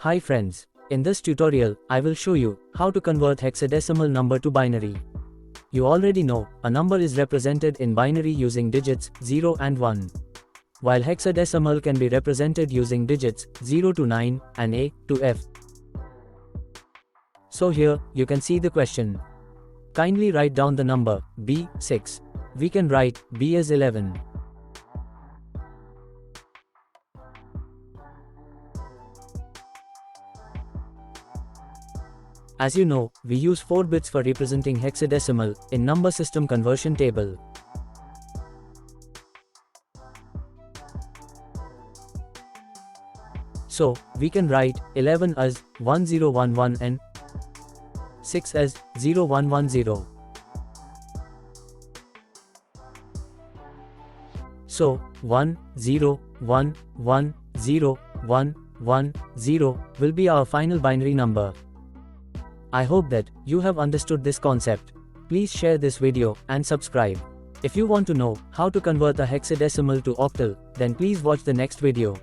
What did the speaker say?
Hi friends, in this tutorial, I will show you how to convert hexadecimal number to binary. You already know, a number is represented in binary using digits 0 and 1. While hexadecimal can be represented using digits 0 to 9 and A to F. So here, you can see the question. Kindly write down the number, B, 6. We can write, B as 11. As you know, we use 4 bits for representing hexadecimal in number system conversion table. So, we can write 11 as 1011 and 6 as 0110. So, 1, 0, 1, 1, 0, 1, 1, 0 will be our final binary number. I hope that you have understood this concept. Please share this video and subscribe. If you want to know how to convert a hexadecimal to octal, then please watch the next video.